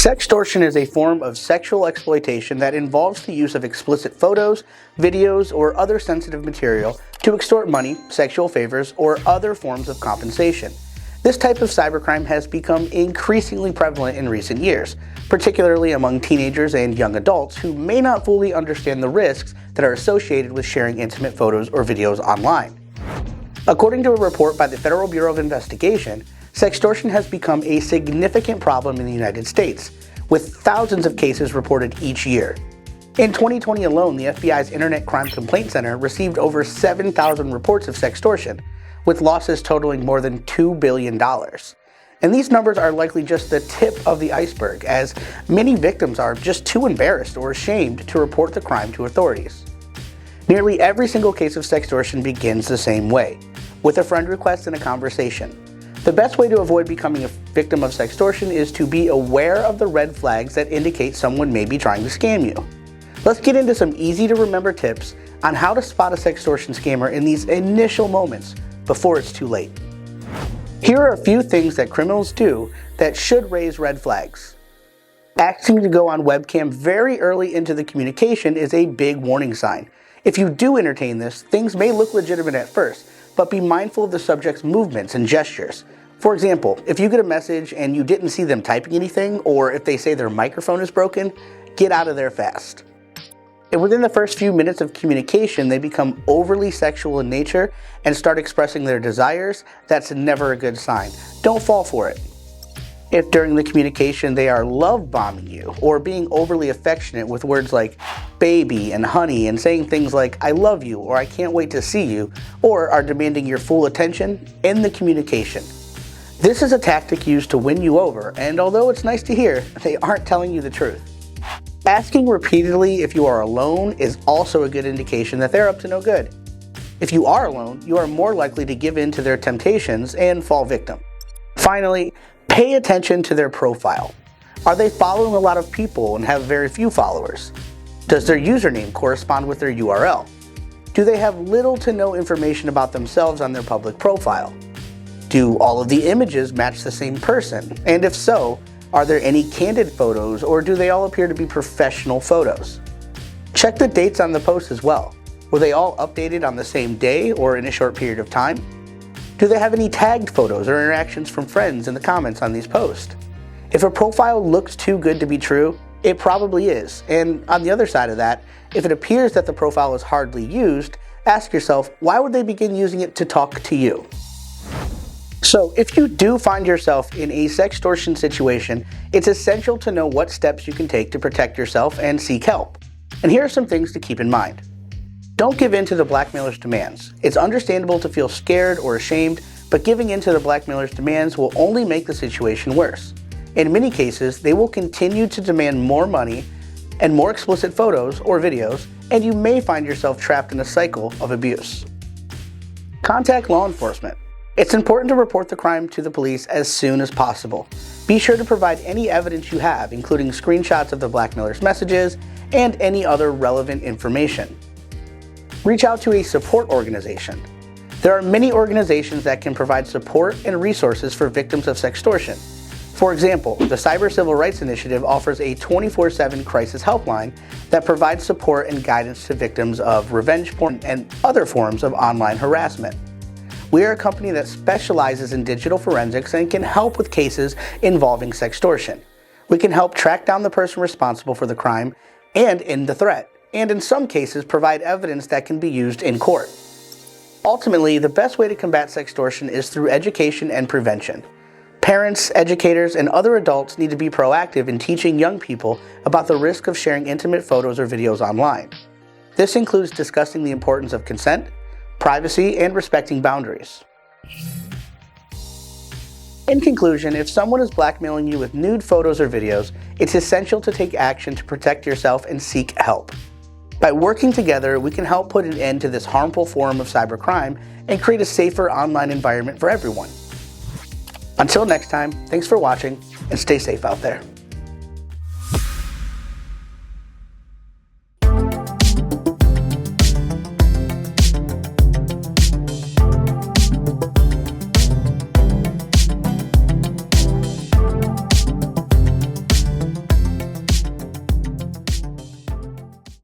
Sextortion is a form of sexual exploitation that involves the use of explicit photos, videos, or other sensitive material to extort money, sexual favors, or other forms of compensation. This type of cybercrime has become increasingly prevalent in recent years, particularly among teenagers and young adults who may not fully understand the risks that are associated with sharing intimate photos or videos online. According to a report by the Federal Bureau of Investigation, sextortion has become a significant problem in the United States, with thousands of cases reported each year. In 2020 alone, the FBI's Internet Crime Complaint Center received over 7,000 reports of sextortion, with losses totaling more than $2 billion. And these numbers are likely just the tip of the iceberg, as many victims are just too embarrassed or ashamed to report the crime to authorities. Nearly every single case of sextortion begins the same way, with a friend request and a conversation. The best way to avoid becoming a victim of sextortion is to be aware of the red flags that indicate someone may be trying to scam you. Let's get into some easy to remember tips on how to spot a sextortion scammer in these initial moments before it's too late. Here are a few things that criminals do that should raise red flags. Asking to go on webcam very early into the communication is a big warning sign. If you do entertain this, things may look legitimate at first, but be mindful of the subject's movements and gestures. For example, if you get a message and you didn't see them typing anything, or if they say their microphone is broken, get out of there fast. If within the first few minutes of communication they become overly sexual in nature and start expressing their desires, that's never a good sign. Don't fall for it. If during the communication they are love bombing you or being overly affectionate with words like baby and honey and saying things like I love you or I can't wait to see you, or are demanding your full attention, end the communication. This is a tactic used to win you over, and although it's nice to hear, they aren't telling you the truth. Asking repeatedly if you are alone is also a good indication that they're up to no good. If you are alone, you are more likely to give in to their temptations and fall victim. Finally, pay attention to their profile. Are they following a lot of people and have very few followers? Does their username correspond with their URL? Do they have little to no information about themselves on their public profile? Do all of the images match the same person? And if so, are there any candid photos, or do they all appear to be professional photos? Check the dates on the post as well. Were they all updated on the same day or in a short period of time? Do they have any tagged photos or interactions from friends in the comments on these posts? If a profile looks too good to be true, it probably is. And on the other side of that, if it appears that the profile is hardly used, ask yourself, why would they begin using it to talk to you? So if you do find yourself in a sextortion situation, it's essential to know what steps you can take to protect yourself and seek help. And here are some things to keep in mind. Don't give in to the blackmailer's demands. It's understandable to feel scared or ashamed, but giving in to the blackmailer's demands will only make the situation worse. In many cases, they will continue to demand more money and more explicit photos or videos, and you may find yourself trapped in a cycle of abuse. Contact law enforcement. It's important to report the crime to the police as soon as possible. Be sure to provide any evidence you have, including screenshots of the blackmailer's messages and any other relevant information. Reach out to a support organization. There are many organizations that can provide support and resources for victims of sextortion. For example, the Cyber Civil Rights Initiative offers a 24/7 crisis helpline that provides support and guidance to victims of revenge porn and other forms of online harassment. We are a company that specializes in digital forensics and can help with cases involving sextortion. We can help track down the person responsible for the crime and end the threat, and in some cases provide evidence that can be used in court. Ultimately, the best way to combat sextortion is through education and prevention. Parents, educators, and other adults need to be proactive in teaching young people about the risk of sharing intimate photos or videos online. This includes discussing the importance of consent, privacy, and respecting boundaries. In conclusion, if someone is blackmailing you with nude photos or videos, it's essential to take action to protect yourself and seek help. By working together, we can help put an end to this harmful form of cybercrime and create a safer online environment for everyone. Until next time, thanks for watching and stay safe out there.